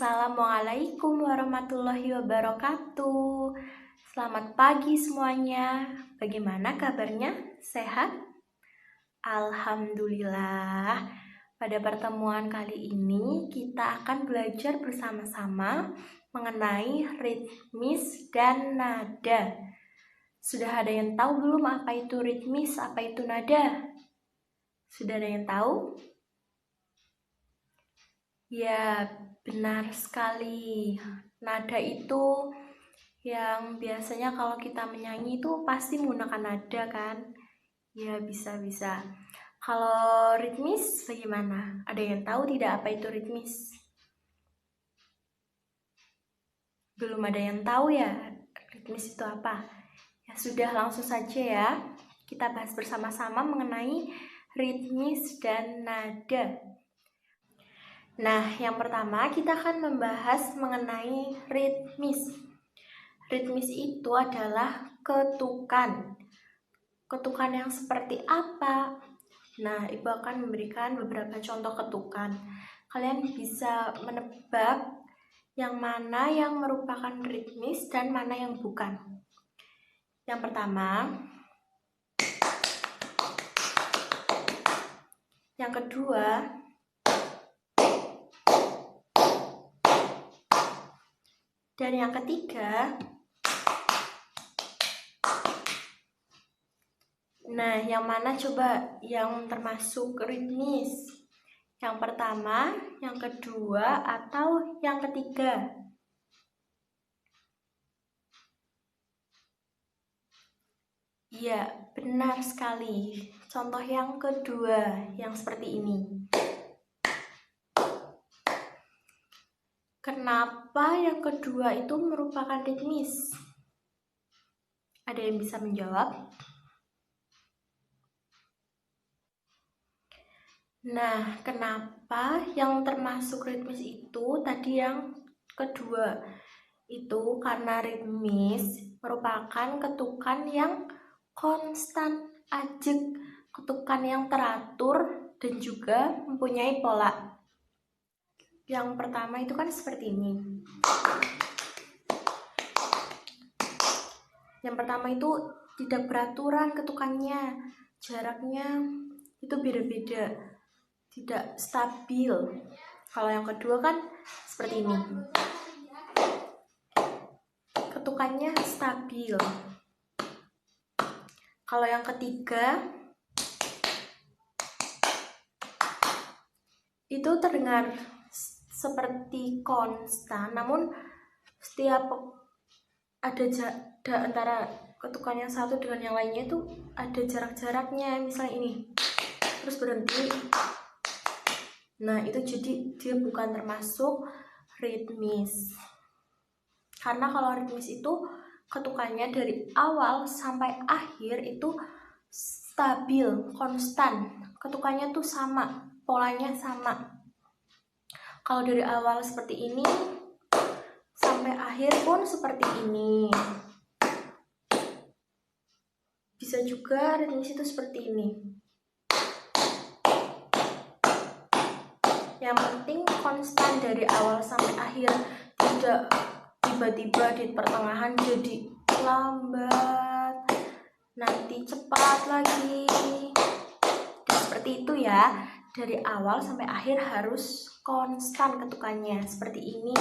Assalamualaikum warahmatullahi wabarakatuh. Selamat pagi semuanya. Bagaimana kabarnya? Sehat? Alhamdulillah. Pada pertemuan kali ini kita akan belajar bersama-sama mengenai ritmis dan nada. Sudah ada yang tahu belum apa itu ritmis, apa itu nada? Sudah ada yang tahu? Ya, benar sekali. Nada itu yang biasanya kalau kita menyanyi itu pasti menggunakan nada kan? Ya, bisa-bisa. Kalau ritmis bagaimana? Ada yang tahu tidak apa itu ritmis? Belum ada yang tahu ya? Ritmis itu apa? Ya sudah, langsung saja ya. Kita bahas bersama-sama mengenai ritmis dan nada. Nah, yang pertama kita akan membahas mengenai ritmis. Ritmis itu adalah ketukan. Ketukan yang seperti apa? Nah, Ibu akan memberikan beberapa contoh ketukan. Kalian bisa menebak yang mana yang merupakan ritmis dan mana yang bukan. Yang pertama, yang kedua, dan yang ketiga. Nah, yang mana coba yang termasuk ritmis? Yang pertama, yang kedua, atau yang ketiga? Iya, benar sekali. Contoh yang kedua, yang seperti ini. Kenapa yang kedua itu merupakan ritmis? Ada yang bisa menjawab? Nah, kenapa yang termasuk ritmis itu tadi yang kedua? Itu karena ritmis merupakan ketukan yang konstan, ajeg, ketukan yang teratur dan juga mempunyai pola. Yang pertama itu kan seperti ini. Yang pertama itu tidak beraturan ketukannya, jaraknya itu beda-beda, tidak stabil. Kalau yang kedua kan seperti ini. Ketukannya stabil. Kalau yang ketiga itu terdengar seperti konstan, namun setiap ada antara ketukan yang satu dengan yang lainnya itu ada jarak-jaraknya. Misalnya ini, terus berhenti. Nah, itu jadi dia bukan termasuk ritmis. Karena kalau ritmis itu ketukannya dari awal sampai akhir itu stabil, konstan. Ketukannya tuh sama, polanya sama. Kalau dari awal seperti ini sampai akhir pun seperti ini. Bisa juga ritmis itu seperti ini. Yang penting konstan dari awal sampai akhir, tidak tiba-tiba di pertengahan jadi lambat, nanti cepat lagi. Dan seperti itu ya, dari awal sampai akhir harus konstan ketukannya, seperti ini.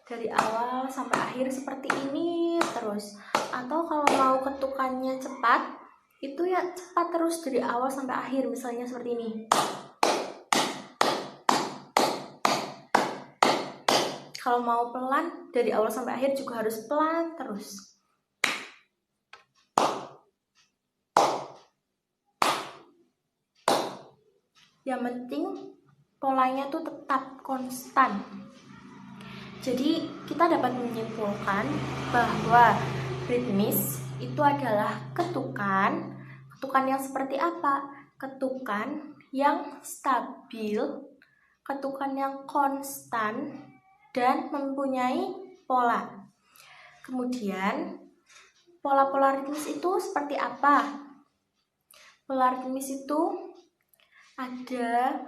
Dari awal sampai akhir seperti ini terus. Atau kalau mau ketukannya cepat, itu ya cepat terus dari awal sampai akhir, misalnya seperti ini. Kalau mau pelan, dari awal sampai akhir juga harus pelan terus. Yang penting polanya tuh tetap konstan. Jadi kita dapat menyimpulkan bahwa ritmis itu adalah ketukan. Ketukan yang seperti apa? Ketukan yang stabil, ketukan yang konstan, dan mempunyai pola. Kemudian pola-pola ritmis itu seperti apa? Pola ritmis itu ada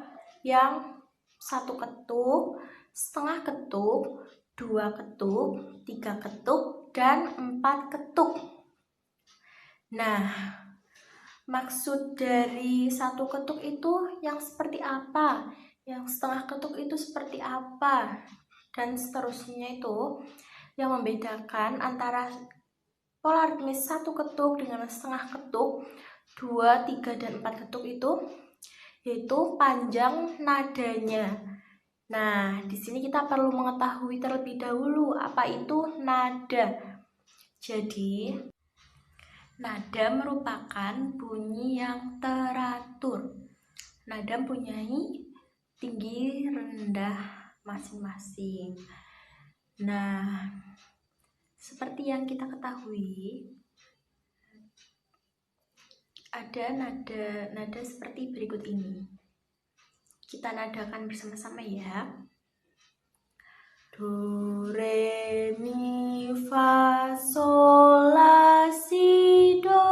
yang satu ketuk, setengah ketuk, 2 ketuk, 3 ketuk, dan 4 ketuk. Nah, maksud dari 1 ketuk itu yang seperti apa? Yang setengah ketuk itu seperti apa? Dan seterusnya itu yang membedakan antara pola ritmis 1 ketuk dengan setengah ketuk, 2, 3, dan 4 ketuk itu yaitu panjang nadanya. Nah, di sini kita perlu mengetahui terlebih dahulu apa itu nada. Jadi, nada merupakan bunyi yang teratur. Nada mempunyai tinggi rendah masing-masing. Nah, seperti yang kita ketahui, ada nada seperti berikut ini. Kita nadakan bersama-sama ya. Do, re, mi, fa, sol, la, si, do.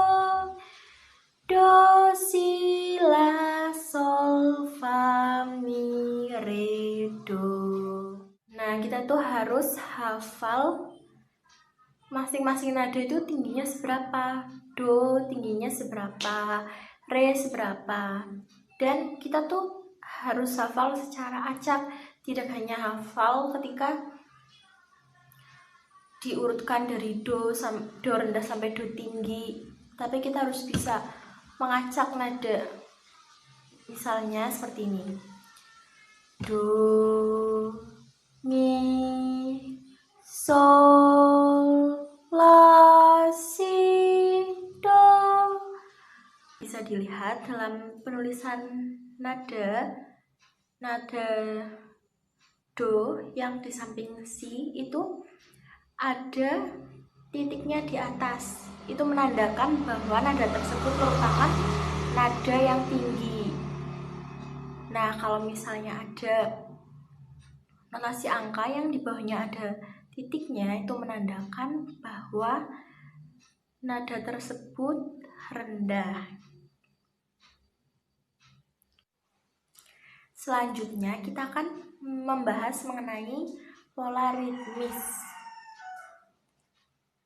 Do, si, la, sol, fa, mi, re, do. Nah, kita tuh harus hafal masing-masing nada itu tingginya seberapa. Do tingginya seberapa, re seberapa. Dan kita tuh harus hafal secara acak, tidak hanya hafal ketika diurutkan dari do rendah sampai do tinggi, tapi kita harus bisa mengacak nada. Misalnya seperti ini. Do, mi, sol, la, si, do. Bisa dilihat dalam penulisan nada do yang di samping si itu ada titiknya di atas. Itu menandakan bahwa nada tersebut merupakan nada yang tinggi. Nah, kalau misalnya ada notasi angka yang di bawahnya ada titiknya, itu menandakan bahwa nada tersebut rendah. Selanjutnya kita akan membahas mengenai pola ritmis.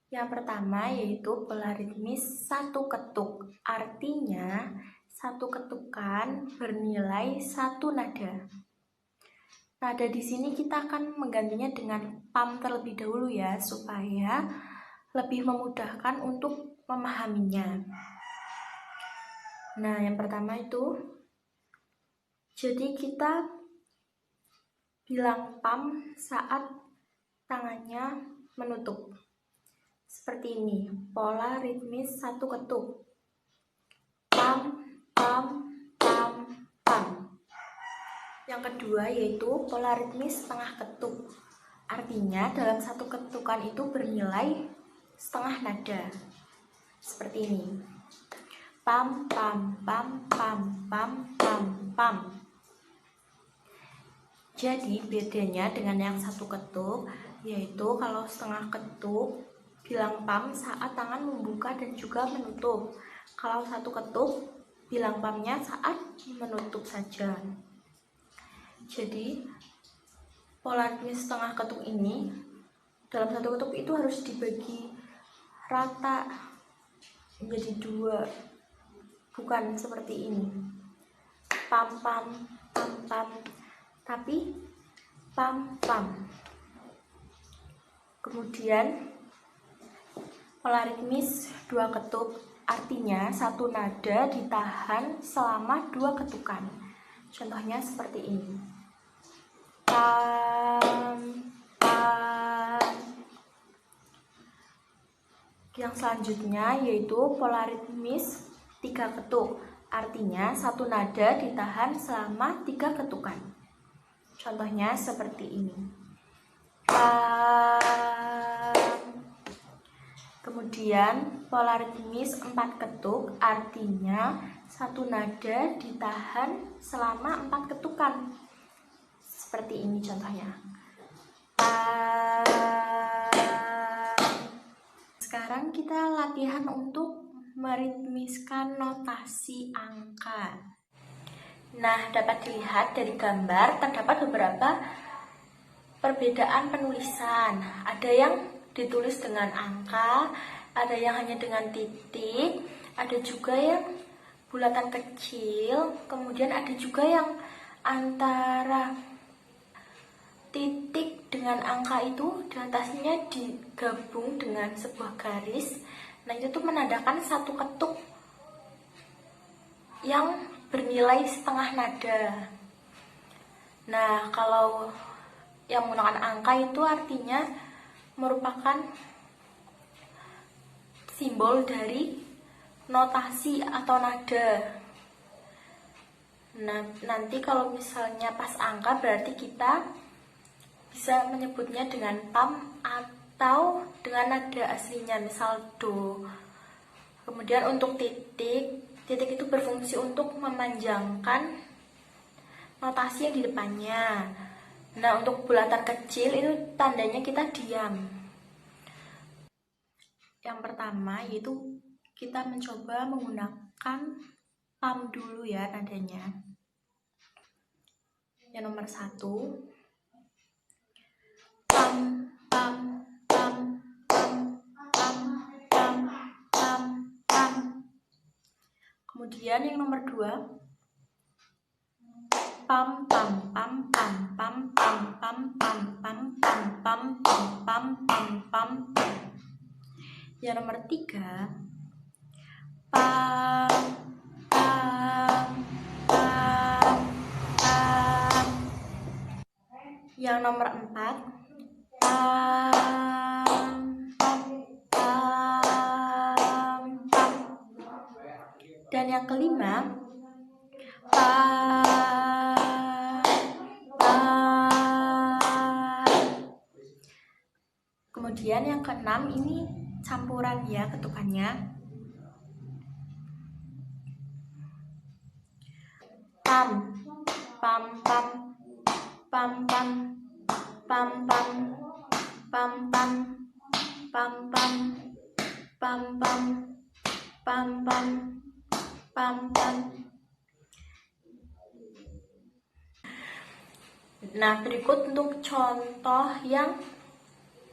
Yang pertama yaitu pola ritmis 1 ketuk. Artinya 1 ketukan bernilai 1 nada. Nada di sini kita akan menggantinya dengan pam terlebih dahulu ya, supaya lebih memudahkan untuk memahaminya. Nah, yang pertama itu, jadi kita bilang pam saat tangannya menutup. Seperti ini, pola ritmis 1 ketuk. Pam, pam, pam, pam. Yang kedua yaitu pola ritmis setengah ketuk. Artinya dalam 1 ketukan itu bernilai setengah nada. Seperti ini. Pam, pam, pam, pam, pam, pam, pam. Jadi bedanya dengan yang 1 ketuk, yaitu kalau setengah ketuk bilang pam saat tangan membuka dan juga menutup. Kalau 1 ketuk bilang pamnya saat menutup saja. Jadi pola ritmis setengah ketuk ini dalam 1 ketuk itu harus dibagi rata menjadi 2, bukan seperti ini. Pam, pam, pam, pam, tapi pam, pam. Kemudian pola ritmis 2 ketuk, artinya 1 nada ditahan selama 2 ketukan. Contohnya seperti ini. Pam, pam. Yang selanjutnya yaitu pola ritmis 3 ketuk, artinya 1 nada ditahan selama 3 ketukan. Contohnya seperti ini. Pam. Kemudian pola ritmis 4 ketuk, artinya 1 nada ditahan selama 4 ketukan. Seperti ini contohnya. Pam. Sekarang kita latihan untuk meritmiskan notasi angka. Nah, dapat dilihat dari gambar terdapat beberapa perbedaan penulisan. Ada yang ditulis dengan angka, ada yang hanya dengan titik, ada juga yang bulatan kecil, kemudian ada juga yang antara titik dengan angka itu di atasnya digabung dengan sebuah garis. Nah, itu tuh menandakan satu ketuk yang bernilai setengah nada. Nah, kalau yang menggunakan angka itu artinya merupakan simbol dari notasi atau nada. Nah, nanti kalau misalnya pas angka berarti kita bisa menyebutnya dengan pam atau dengan nada aslinya, misal do. Kemudian untuk titik itu berfungsi untuk memanjangkan notasi yang di depannya. Nah, untuk bulatan kecil itu tandanya kita diam. Yang pertama yaitu kita mencoba menggunakan pam dulu ya nadanya. Yang nomor 1, pam pam pam pam pam pam pam pam. Kemudian yang nomor 2, pam pam pam pam pam pam pam pam pam pam pam pam pam pam pam pam. Yang nomor 3, pam pam pam pam. Yang nomor 4, pam pam pam pam. Dan yang kelima, pam pam. Kemudian yang keenam ini campuran ya ketukannya. Pam pam pam pam pam pam pam pam pam pam pam pam pam pam pam pam pam. Nah, berikut untuk contoh yang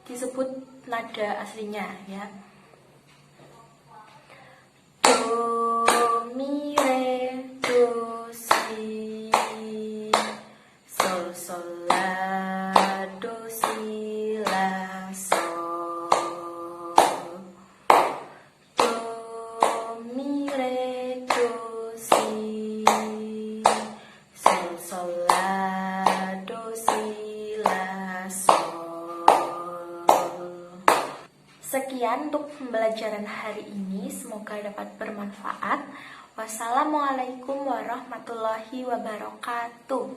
disebut nada aslinya ya. Do, mi, re, do, si, sol, sol, la, do, si, la, sol. Do, mi, re, do, si, sol, sol, la, do, si, la, sol. Sekian untuk pembelajaran hari ini, semoga dapat bermanfaat. Wassalamualaikum warahmatullahi wabarakatuh.